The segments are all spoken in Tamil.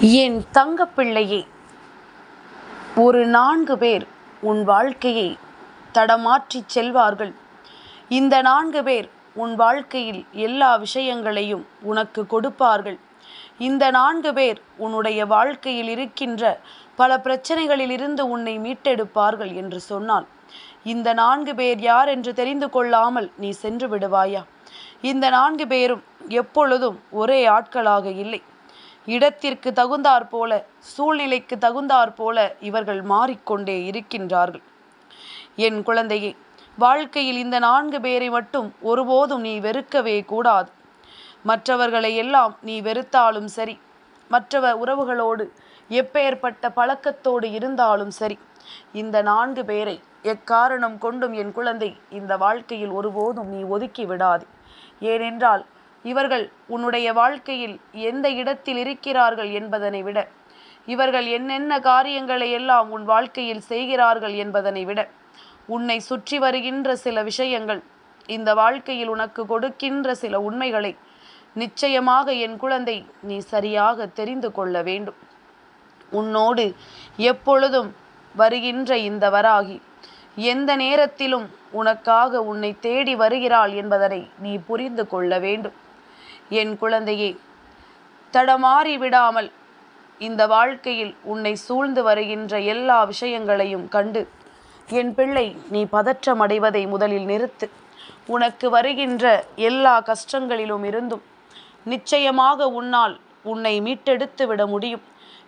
என் தங்கப்பிள்ளையே, ஒரு 4 பேர் உன் வாழ்க்கையை தடமாற்றிச் செல்வார்கள். இந்த 4 பேர் உன் வாழ்க்கையில் எல்லா விஷயங்களையும் உனக்கு கொடுப்பார்கள். இந்த 4 பேர் உன்னுடைய வாழ்க்கையில் இருக்கின்ற பல பிரச்சனைகளிலிருந்து உன்னை மீட்டெடுப்பார்கள் என்று சொன்னால், இந்த 4 பேர் யார் என்று தெரிந்து கொள்ளாமல் நீ சென்று விடுவாயா? இந்த 4 பேரும் எப்பொழுதும் ஒரே ஆட்களாக இல்லை. இடத்திற்கு தகுந்தாற் போல, சூழ்நிலைக்கு தகுந்தாற் போல இவர்கள் மாறிக்கொண்டே இருக்கின்றார்கள். என் குழந்தையே, வாழ்க்கையில் இந்த 4 பேரை மட்டும் ஒருபோதும் நீ வெறுக்கவே கூடாது. மற்றவர்களை எல்லாம் நீ வெறுத்தாலும் சரி, மற்ற உறவுகளோடு எப்பேற்பட்ட பழக்கத்தோடு இருந்தாலும் சரி, இந்த 4 பேரை எக்காரணம் கொண்டும் என் குழந்தை இந்த வாழ்க்கையில் ஒருபோதும் நீ ஒதுக்கி விடாது. ஏனென்றால் இவர்கள் உன்னுடைய வாழ்க்கையில் எந்த இடத்தில் இருக்கிறார்கள் என்பதனை விட, இவர்கள் என்னென்ன காரியங்களை எல்லாம் உன் வாழ்க்கையில் செய்கிறார்கள் என்பதனை விட, உன்னை சுற்றி வருகின்ற சில விஷயங்கள், இந்த வாழ்க்கையில் உனக்கு கொடுக்கின்ற சில உண்மைகளை நிச்சயமாக என் குழந்தை நீ சரியாக தெரிந்து கொள்ள வேண்டும். உன்னோடு எப்பொழுதும் வருகின்ற இந்த வராகி எந்த நேரத்திலும் உனக்காக உன்னை தேடி வருகிறாள் என்பதனை நீ புரிந்து கொள்ள வேண்டும். என் குழந்தையே, தடமாறி விடாமல் இந்த வாழ்க்கையில் உன்னை சூழ்ந்து வருகின்ற எல்லா விஷயங்களையும் கண்டு என் பிள்ளை நீ பதற்றம் அடைவதை முதலில் நிறுத்து. உனக்கு வருகின்ற எல்லா கஷ்டங்களிலும் இருந்தும் நிச்சயமாக உன்னால் உன்னை மீட்டெடுத்து விட முடியும்.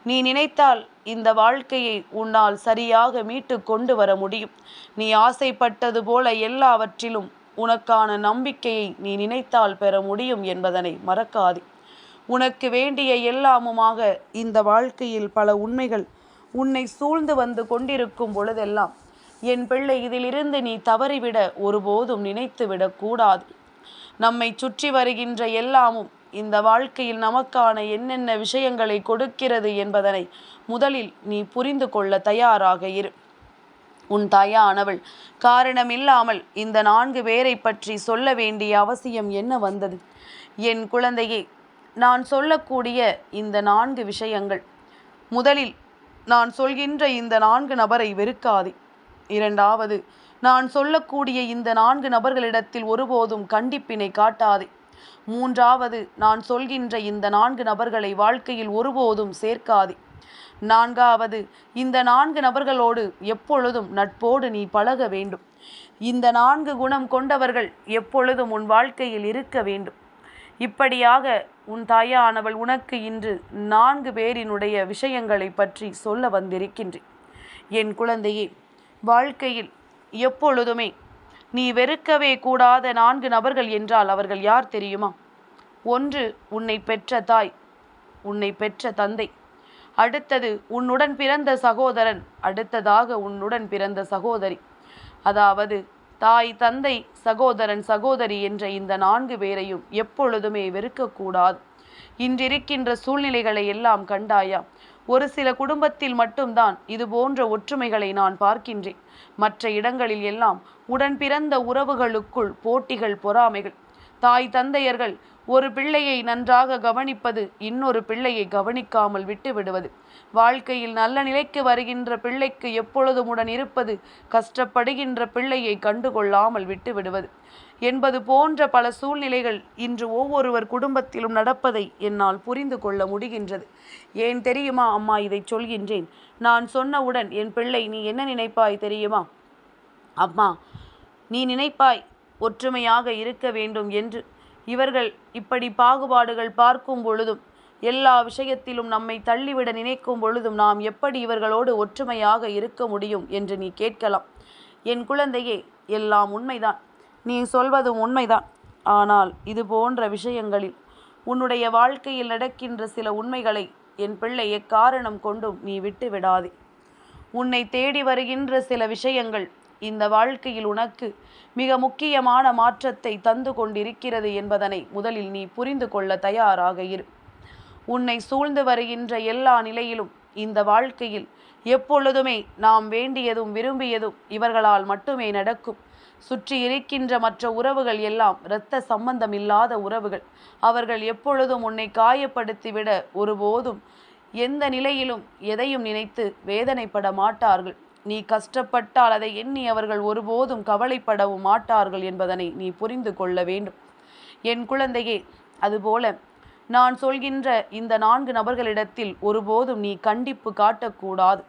நீ நினைத்தால் இந்த வாழ்க்கையை உன்னால் சரியாக மீட்டு கொண்டு வர முடியும். நீ ஆசைப்பட்டது போல எல்லாவற்றிலும் உனக்கான நம்பிக்கையை நீ நினைத்தால் பெற முடியும் என்பதனை மறக்காதே. உனக்கு வேண்டிய எல்லாமுமாக இந்த வாழ்க்கையில் பல உண்மைகள் உன்னை சூழ்ந்து வந்து கொண்டிருக்கும் பொழுதெல்லாம் என் பிள்ளை இதிலிருந்து நீ தவறிவிட ஒருபோதும் நினைத்து விடக்கூடாது. நம்மை சுற்றி வருகின்ற எல்லாமும் இந்த வாழ்க்கையில் நமக்கான என்னென்ன விஷயங்களை கொடுக்கிறது என்பதனை முதலில் நீ புரிந்து கொள்ள தயாராக இரு. உன் தாயானவள் காரணமில்லாமல் இந்த 4 பேரை பற்றி சொல்ல வேண்டிய அவசியம் என்ன வந்தது? என் குழந்தையே, நான் சொல்லக்கூடிய இந்த 4 விஷயங்கள், முதலில் நான் சொல்கின்ற இந்த 4 நபரை வெறுக்காதே. இரண்டாவது, நான் சொல்லக்கூடிய இந்த 4 நபர்களிடத்தில் ஒருபோதும் கண்டிப்பினை காட்டாதே. மூன்றாவது, நான் சொல்கின்ற இந்த 4 நபர்களை வாழ்க்கையில் ஒருபோதும் சேர்க்காதே. நான்காவது, இந்த 4 நபர்களோடு எப்பொழுதும் நட்போடு நீ பழக வேண்டும். இந்த 4 குணம் கொண்டவர்கள் எப்பொழுதும் உன் வாழ்க்கையில் இருக்க வேண்டும். இப்படியாக உன் தாயானவள் உனக்கு இன்று 4 பேரினுடைய விஷயங்களை பற்றி சொல்ல வந்திருக்கின்றேன். என் குழந்தையே, வாழ்க்கையில் எப்பொழுதுமே நீ வெறுக்கவே கூடாத 4 நபர்கள் என்றால் அவர்கள் யார் தெரியுமா? ஒன்று, உன்னை பெற்ற தாய், உன்னை பெற்ற தந்தை. அடுத்தது உன்னுடன் பிறந்த சகோதரன், அடுத்ததாக உன்னுடன் பிறந்த சகோதரி. அதாவது தாய், தந்தை, சகோதரன், சகோதரி என்ற இந்த 4 பேரையும் எப்பொழுதுமே வெறுக்கக்கூடாது. இன்றிருக்கின்ற சூழ்நிலைகளை எல்லாம் கண்டாயா? ஒரு சில குடும்பத்தில் மட்டும்தான் இது போன்ற ஒற்றுமைகளை நான் பார்க்கின்றேன். மற்ற இடங்களில் எல்லாம் உடன் பிறந்த உறவுகளுக்குள் போட்டிகள், பொறாமைகள். தாய் தந்தையர்கள் ஒரு பிள்ளையை நன்றாக கவனிப்பது, இன்னொரு பிள்ளையை கவனிக்காமல் விட்டு விடுவது. வாழ்க்கையில் நல்ல நிலைக்கு வருகின்ற பிள்ளைக்கு எப்பொழுதும் உடன் இருப்பது, கஷ்டப்படுகின்ற பிள்ளையை கண்டுகொள்ளாமல் விட்டு விடுவது என்பது போன்ற பல சூழ்நிலைகள் இன்று ஒவ்வொருவர் குடும்பத்திலும் நடப்பதை என்னால் புரிந்து கொள்ள முடிகின்றது. ஏன் தெரியுமா அம்மா இதை சொல்கின்றேன்? நான் சொன்னவுடன் என் பிள்ளை நீ என்ன நினைப்பாய் தெரியுமா? அம்மா, நீ நினைப்பாய் ஒற்றுமையாக இருக்க வேண்டும் என்று. இவர்கள் இப்படி பாகுபாடுகள் பார்க்கும் பொழுதும், எல்லா விஷயத்திலும் நம்மை தள்ளிவிட நினைக்கும் பொழுதும் நாம் எப்படி இவர்களோடு ஒற்றுமையாக இருக்க முடியும் என்று நீ கேட்கலாம். என் குழந்தையே, எல்லாம் உண்மைதான், நீ சொல்வதும் உண்மைதான். ஆனால் இது போன்ற விஷயங்களில் உன்னுடைய வாழ்க்கையில் நடக்கின்ற சில உண்மைகளை என் பிள்ளை எக்காரணம் கொண்டும் நீ விட்டு விடாதே. உன்னை தேடி வருகின்ற சில விஷயங்கள் இந்த வாழ்க்கையில் உனக்கு மிக முக்கியமான மாற்றத்தை தந்து கொண்டிருக்கிறது என்பதனை முதலில் நீ புரிந்து கொள்ள தயாராக இரு. உன்னை சூழ்ந்து வருகின்ற எல்லா நிலையிலும் இந்த வாழ்க்கையில் எப்பொழுதுமே நாம் வேண்டியதும் விரும்பியதும் இவர்களால் மட்டுமே நடக்கும். சுற்றி இருக்கின்ற மற்ற உறவுகள் எல்லாம் இரத்த சம்பந்தம் இல்லாத உறவுகள். அவர்கள் எப்பொழுதும் உன்னை காயப்படுத்திவிட ஒருபோதும் எந்த நிலையிலும் எதையும் நினைத்து வேதனைப்பட மாட்டார்கள். நீ கஷ்டப்பட்டால் அதை எண்ணி அவர்கள் ஒருபோதும் கவலைப்படவும் மாட்டார்கள் என்பதனை நீ புரிந்து கொள்ள வேண்டும். என் குழந்தையே, அதுபோல நான் சொல்கின்ற இந்த 4 நபர்களிடத்தில் ஒருபோதும் நீ கண்டிப்பு காட்டக்கூடாது.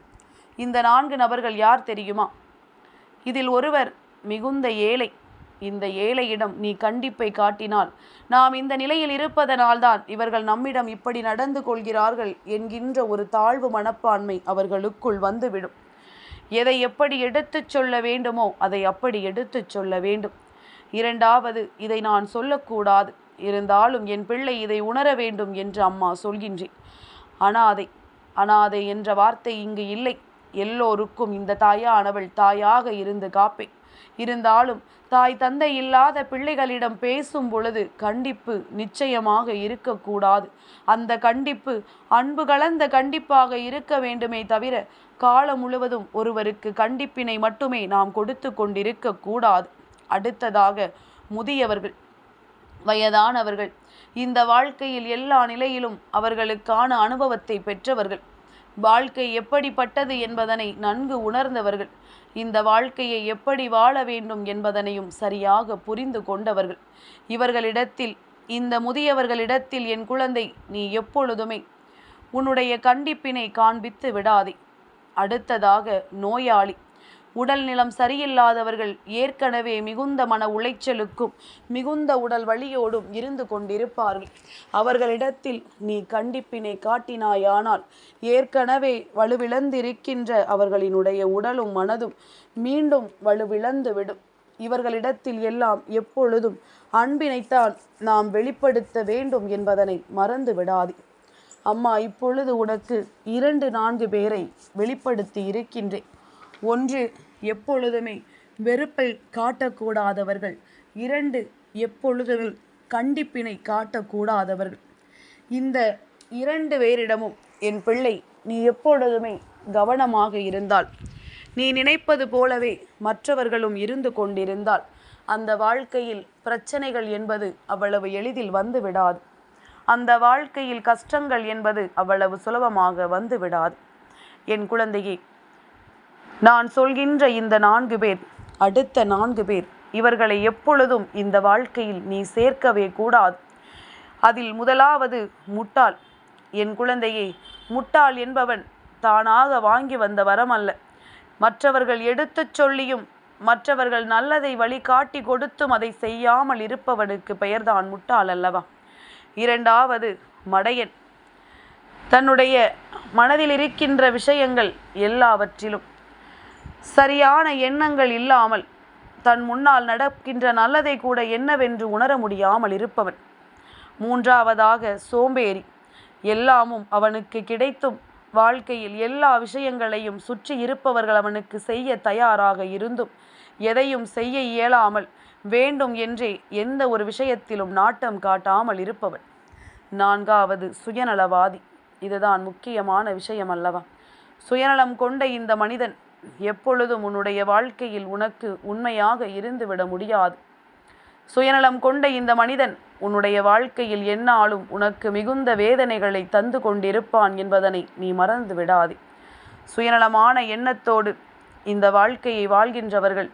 இந்த 4 நபர்கள் யார் தெரியுமா? இதில் ஒருவர் மிகுந்த ஏழை. இந்த ஏழையிடம் நீ கண்டிப்பை காட்டினால், நாம் இந்த நிலையில் இருப்பதனால்தான் இவர்கள் நம்மிடம் இப்படி நடந்து கொள்கிறார்கள் என்கின்ற ஒரு தாழ்வு மனப்பான்மை அவர்களுக்குள் வந்துவிடும். எதை எப்படி எடுத்துச் சொல்ல வேண்டுமோ அதை அப்படி எடுத்துச் சொல்ல வேண்டும். இரண்டாவது, இதை நான் சொல்லக்கூடாது, இருந்தாலும் என் பிள்ளை இதை உணர வேண்டும் என்று அம்மா சொல்கின்றேன். அனாதை அனாதை என்ற வார்த்தை இங்கு இல்லை. எல்லோருக்கும் இந்த தாயானவள் தாயாக இருந்து காப்பேன். இருந்தாலும் தாய் தந்தை இல்லாத பிள்ளைகளிடம் பேசும் பொழுது கண்டிப்பு நிச்சயமாக இருக்கக்கூடாது. அந்த கண்டிப்பு அன்பு கலந்த கண்டிப்பாக இருக்க வேண்டுமே தவிர காலம் முழுவதும் ஒருவருக்கு கண்டிப்பினை மட்டுமே நாம் கொடுத்து கொண்டிருக்க கூடாது. அடுத்ததாக, முதியவர்கள், வயதானவர்கள், இந்த வாழ்க்கையில் எல்லா நிலையிலும் அவர்களுக்கான அனுபவத்தை பெற்றவர்கள், வாழ்க்கை எப்படிப்பட்டது என்பதனை நன்கு உணர்ந்தவர்கள், இந்த வாழ்க்கையை எப்படி வாழ வேண்டும் என்பதனையும் சரியாக புரிந்து கொண்டவர்கள். இவர்களிடத்தில், இந்த முதியவர்களிடத்தில் என் குழந்தை, நீ எப்பொழுதுமே உன்னுடைய கண்டிப்பினை காண்பித்து விடாதே. அடுத்ததாக, நோயாளி, உடல் நிலம் சரியில்லாதவர்கள், ஏற்கனவே மிகுந்த மன உளைச்சலுக்கும் மிகுந்த உடல் வலியோடும் இருந்து கொண்டிருப்பார்கள். அவர்களிடத்தில் நீ கண்டிப்பினை காட்டினாயானால் ஏற்கனவே வலுவிழந்திருக்கின்ற அவர்களினுடைய உடலும் மனதும் மீண்டும் வலுவிழந்து விடும். இவர்களிடத்தில் எல்லாம் எப்பொழுதும் அன்பினைத்தான் நாம் வெளிப்படுத்த வேண்டும் என்பதனை மறந்து விடாதே. அம்மா இப்பொழுது உனக்கு 2-4 பேரை வெளிப்படுத்தி இருக்கின்றேன். ஒன்று, எப்பொழுதுமே வெறுப்பை காட்டக்கூடாதவர்கள். 2, எப்பொழுதுமே கண்டிப்பினை காட்டக்கூடாதவர்கள். இந்த 2 பேரிடமும் என் பிள்ளை நீ எப்பொழுதுமே கவனமாக இருந்தால், நீ நினைப்பது போலவே மற்றவர்களும் இருந்து கொண்டிருந்தால் அந்த வாழ்க்கையில் பிரச்சனைகள் என்பது அவ்வளவு எளிதில் வந்து விடாது. அந்த வாழ்க்கையில் கஷ்டங்கள் என்பது அவ்வளவு சுலபமாக வந்து விடாது. என் குழந்தையே, நான் சொல்கின்ற இந்த 4 பேர், அடுத்த 4 பேர், இவர்களை எப்பொழுதும் இந்த வாழ்க்கையில் நீ சேர்க்கவே கூடாது. அதில் முதலாவது முட்டாள். என் குழந்தையே, முட்டாள் என்பவன் தானாக வாங்கி வந்த வரம் அல்ல. மற்றவர்கள் எடுத்துச் சொல்லியும் மற்றவர்கள் நல்லதை வழிகாட்டி கொடுத்தும் அதை செய்யாமல் இருப்பவனுக்கு பெயர்தான் முட்டாள் அல்லவா? இரண்டாவது, மடையன். தன்னுடைய மனதில் இருக்கின்ற விஷயங்கள் எல்லாவற்றிலும் சரியான எண்ணங்கள் இல்லாமல் தன் முன்னால் நடக்கின்ற நல்லதை கூட என்னவென்று உணர முடியாமல் இருப்பவன். மூன்றாவதாக, சோம்பேறி. எல்லாமும் அவனுக்கு கிடைத்தும் வாழ்க்கையில் எல்லா விஷயங்களையும் சுற்றி இருப்பவர்கள் அவனுக்கு செய்ய தயாராக இருந்தும் எதையும் செய்ய இயலாமல் வேண்டும் என்றே எந்த ஒரு விஷயத்திலும் நாட்டம் காட்டாமல் இருப்பவன். நான்காவது, சுயநலவாதி. இதுதான் முக்கியமான விஷயம் அல்லவா? சுயநலம் கொண்ட இந்த மனிதன் எப்பொழுதும் உன்னுடைய வாழ்க்கையில் உனக்கு உண்மையாக இருந்துவிட முடியாது. சுயநலம் கொண்ட இந்த மனிதன் உன்னுடைய வாழ்க்கையில் எந்நாளும் உனக்கு மிகுந்த வேதனைகளை தந்து கொண்டிருப்பான் என்பதனை நீ மறந்து விடாதே. சுயநலமான எண்ணத்தோடு இந்த வாழ்க்கையை வாழ்கின்றவர்கள்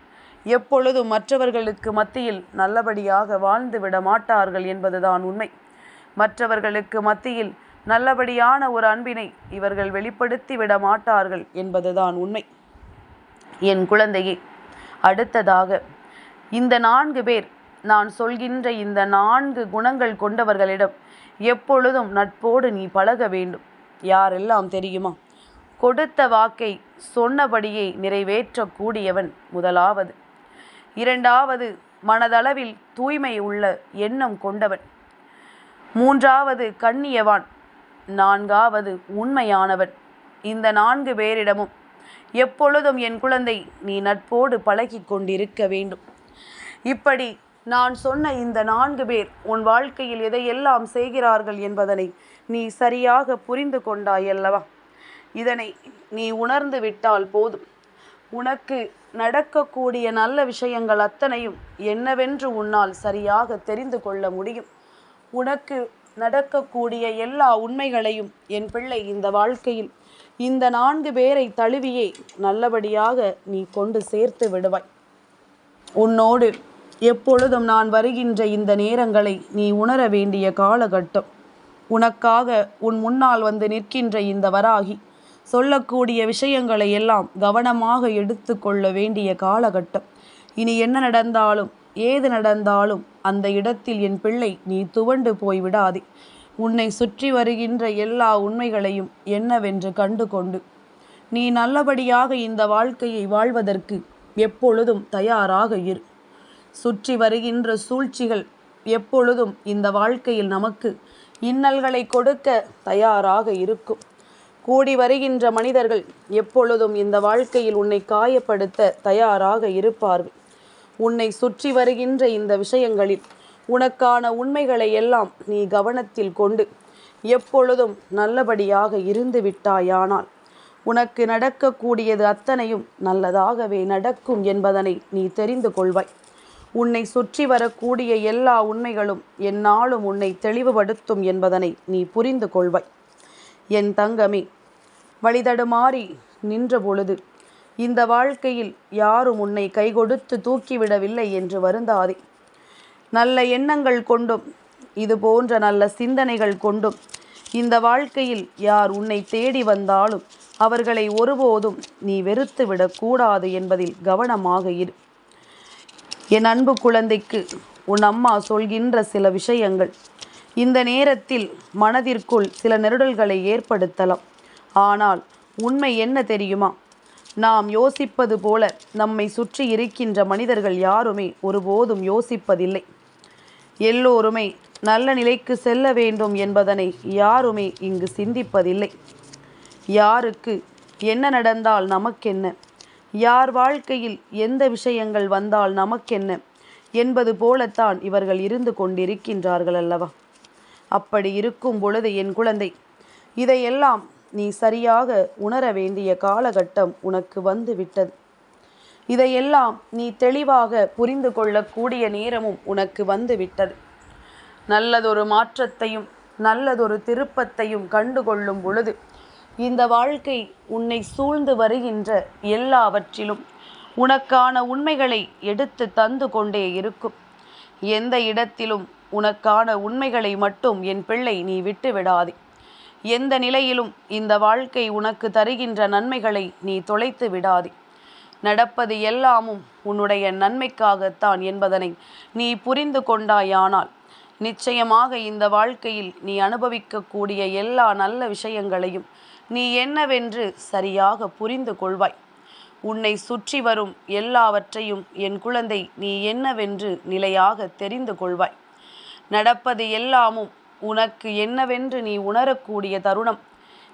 எப்பொழுதும் மற்றவர்களுக்கு மத்தியில் நல்லபடியாக வாழ்ந்து விட மாட்டார்கள் என்பதுதான் உண்மை. மற்றவர்களுக்கு மத்தியில் நல்லபடியான ஒரு அன்பினை இவர்கள் வெளிப்படுத்தி விட மாட்டார்கள் என்பதுதான் உண்மை. என் குழந்தையே, அடுத்ததாக, இந்த 4 பேர், நான் சொல்கின்ற இந்த 4 குணங்கள் கொண்டவர்களிடம் எப்பொழுதும் நட்போடு நீ பழக வேண்டும். யாரெல்லாம் தெரியுமா? கொடுத்த வாக்கை சொன்னபடியே நிறைவேற்றக்கூடியவன் முதலாவது. இரண்டாவது, மனதளவில் தூய்மை உள்ள எண்ணம் கொண்டவன். மூன்றாவது, கண்ணியவான். நான்காவது, உண்மையானவன். இந்த 4 பேரிடமும் எப்பொழுதும் என் குழந்தை நீ நட்போடு பழகி கொண்டிருக்க வேண்டும். இப்படி நான் சொன்ன இந்த 4 பேர் உன் வாழ்க்கையில் எதையெல்லாம் செய்கிறார்கள் என்பதனை நீ சரியாக புரிந்து கொண்டாயல்லவா? இதனை நீ உணர்ந்து விட்டால் போதும். உனக்கு நடக்கக்கூடிய நல்ல விஷயங்கள் அத்தனையும் என்னவென்று உன்னால் சரியாக தெரிந்து கொள்ள முடியும். உனக்கு நடக்கக்கூடிய எல்லா உண்மைகளையும் என் பிள்ளை இந்த வாழ்க்கையில் இந்த 4 பேரை தழுவியே நல்லபடியாக நீ கொண்டு சேர்த்து விடுவாய். உன்னோடு எப்பொழுதும் நான் வருகின்ற இந்த நேரங்களை நீ உணர வேண்டிய காலகட்டம். உனக்காக உன் முன்னால் வந்து நிற்கின்ற இந்த வராகி சொல்லக்கூடிய விஷயங்களை எல்லாம் கவனமாக எடுத்து கொள்ள வேண்டிய காலகட்டம். இனி என்ன நடந்தாலும் ஏது நடந்தாலும் அந்த இடத்தில் என் பிள்ளை நீ துவண்டு போய் விடாதே. உன்னை சுற்றி வருகின்ற எல்லா உண்மைகளையும் என்னவென்று கண்டு கொண்டு நீ நல்லபடியாக இந்த வாழ்க்கையை வாழ்வதற்கு எப்பொழுதும் தயாராக இரு. சுற்றி வருகின்ற சூழ்ச்சிகள் எப்பொழுதும் இந்த வாழ்க்கையில் நமக்கு இன்னல்களை கொடுக்க தயாராக இருக்கும். கூடி வருகின்ற மனிதர்கள் எப்பொழுதும் இந்த வாழ்க்கையில் உன்னை காயப்படுத்த தயாராக இருப்பார்கள். உன்னை சுற்றி வருகின்ற இந்த விஷயங்களில் உனக்கான உண்மைகளை எல்லாம் நீ கவனத்தில் கொண்டு எப்பொழுதும் நல்லபடியாக இருந்து விட்டாயானால் உனக்கு நடக்கக்கூடியது அத்தனையும் நல்லதாகவே நடக்கும் என்பதனை நீ தெரிந்து கொள்வாய். உன்னை சுற்றி வரக்கூடிய எல்லா உண்மைகளும் எந்நாளும் உன்னை தெளிவுபடுத்தும் என்பதனை நீ புரிந்து கொள்வாய். என் தங்கமே, வழிதடுமாறி நின்ற பொழுது இந்த வாழ்க்கையில் யாரும் உன்னை கைகொடுத்து தூக்கிவிடவில்லை என்று வருந்தாதே. நல்ல எண்ணங்கள் கொண்டும் இது போன்ற நல்ல சிந்தனைகள் கொண்டும் இந்த வாழ்க்கையில் யார் உன்னை தேடி வந்தாலும் அவர்களை ஒருபோதும் நீ வெறுத்து விடக்கூடாது என்பதில் கவனமாக இரு. என் அன்பு குழந்தைக்கு உன் அம்மா சொல்கின்ற சில விஷயங்கள் இந்த நேரத்தில் மனதிற்குள் சில நெருடல்களை ஏற்படுத்தலாம். ஆனால் உண்மை என்ன தெரியுமா? நாம் யோசிப்பது போல நம்மை சுற்றி இருக்கின்ற மனிதர்கள் யாருமே ஒருபோதும் யோசிப்பதில்லை. எல்லோருமே நல்ல நிலைக்கு செல்ல வேண்டும் என்பதனை யாருமே இங்கு சிந்திப்பதில்லை. யாருக்கு என்ன நடந்தால் நமக்கென்ன, யார் வாழ்க்கையில் எந்த விஷயங்கள் வந்தால் நமக்கென்ன என்பது போலத்தான் இவர்கள் இருந்து கொண்டிருக்கின்றார்கள் அல்லவா? அப்படி இருக்கும் பொழுது என் குழந்தை, இதையெல்லாம் நீ சரியாக உணர வேண்டிய காலகட்டம் உனக்கு வந்து விட்டது. இதையெல்லாம் நீ தெளிவாக புரிந்து கொள்ளக்கூடிய நேரமும் உனக்கு வந்து விட்டது. நல்லதொரு மாற்றத்தையும் நல்லதொரு திருப்பத்தையும் கண்டுகொள்ளும் பொழுது இந்த வாழ்க்கை உன்னை சூழ்ந்து வருகின்ற எல்லாவற்றிலும் உனக்கான உண்மைகளை எடுத்து தந்து கொண்டே இருக்கும். எந்த இடத்திலும் உனக்கான உண்மைகளை மட்டும் என் பிள்ளை நீ விட்டு விடாதே. எந்த நிலையிலும் இந்த வாழ்க்கை உனக்கு தருகின்ற நன்மைகளை நீ தொலைத்து விடாதே. நடப்பது எல்லாமும் உன்னுடைய நன்மைக்காகத்தான் என்பதனை நீ புரிந்து கொண்டாயானால் நிச்சயமாக இந்த வாழ்க்கையில் நீ அனுபவிக்கக்கூடிய எல்லா நல்ல விஷயங்களையும் நீ என்னவென்று சரியாக புரிந்து கொள்வாய். உன்னை சுற்றி வரும் எல்லாவற்றையும் என் குழந்தை நீ என்னவென்று நிலையாக தெரிந்து கொள்வாய். நடப்பது எல்லாமும் உனக்கு என்னவென்று நீ உணரக்கூடிய தருணம்.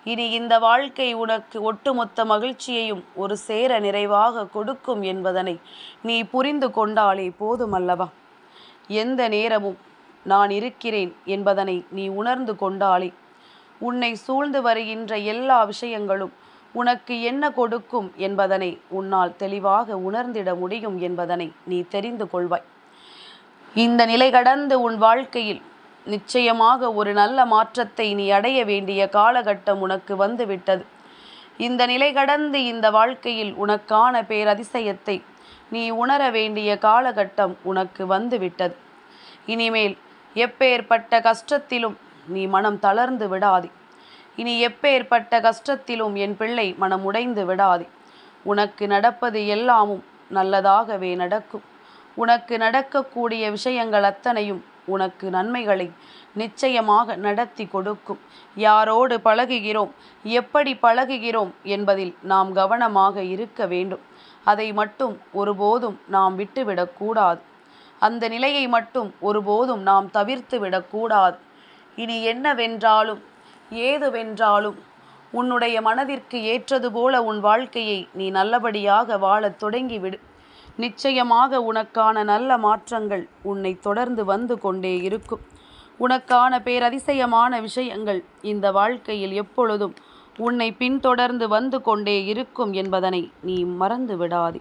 இனி இந்த வாழ்க்கை உனக்கு ஒட்டுமொத்த மகிழ்ச்சியையும் ஒரு சேர நிறைவாக கொடுக்கும் என்பதனை நீ புரிந்து கொண்டாலே போதுமல்லவா? எந்த நேரமும் நான் இருக்கிறேன் என்பதனை நீ உணர்ந்து கொண்டாலே உன்னை சூழ்ந்து வருகின்ற எல்லா விஷயங்களும் உனக்கு என்ன கொடுக்கும் என்பதனை உன்னால் தெளிவாக உணர்ந்திட முடியும் என்பதனை நீ தெரிந்து கொள்வாய். இந்த நிலை கடந்து உன் வாழ்க்கையில் நிச்சயமாக ஒரு நல்ல மாற்றத்தை நீ அடைய வேண்டிய காலகட்டம் உனக்கு வந்து விட்டது. இந்த நிலை கடந்து இந்த வாழ்க்கையில் உனக்கான பேரதிசயத்தை நீ உணர வேண்டிய காலகட்டம் உனக்கு வந்து விட்டது. இனிமேல் எப்பேற்பட்ட கஷ்டத்திலும் நீ மனம் தளர்ந்து விடாதே. இனி எப்பேற்பட்ட கஷ்டத்திலும் என் பிள்ளை மனம் உடைந்து விடாதே. உனக்கு நடப்பது எல்லாமும் நல்லதாகவே நடக்கும். உனக்கு நடக்கக்கூடிய விஷயங்கள் அத்தனையும் உனக்கு நன்மைகளை நிச்சயமாக நடத்தி கொடுக்கும். யாரோடு பழகுகிறோம், எப்படி பழகுகிறோம் என்பதில் நாம் கவனமாக இருக்க வேண்டும். அதை மட்டும் ஒருபோதும் நாம் விட்டுவிடக்கூடாது. அந்த நிலையை மட்டும் ஒருபோதும் நாம் தவிர்த்து விடக்கூடாது. இனி என்னவென்றாலும் ஏதுவென்றாலும் உன்னுடைய மனதிற்கு ஏற்றது போல உன் வாழ்க்கையை நீ நல்லபடியாக வாழத் தொடங்கிவிடு. நிச்சயமாக உனக்கான நல்ல மாற்றங்கள் உன்னை தொடர்ந்து வந்து கொண்டே இருக்கும். உனக்கான பேரதிசயமான விஷயங்கள் இந்த வாழ்க்கையில் எப்பொழுதும் உன்னை பின்தொடர்ந்து வந்து கொண்டே இருக்கும் என்பதனை நீ மறந்து விடாதே.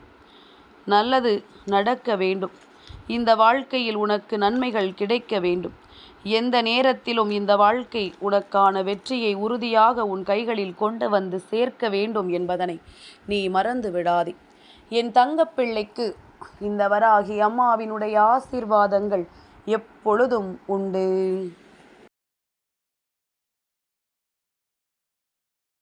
நல்லது நடக்க வேண்டும். இந்த வாழ்க்கையில் உனக்கு நன்மைகள் கிடைக்க வேண்டும். எந்த நேரத்திலும் இந்த வாழ்க்கை உனக்கான வெற்றியை உறுதியாக உன் கைகளில் கொண்டு வந்து சேர்க்க வேண்டும் என்பதனை நீ மறந்து விடாதே. என் தங்கப்பிள்ளைக்கு இந்த வராகி அம்மாவினுடைய ஆசீர்வாதங்கள் எப்பொழுதும் உண்டு.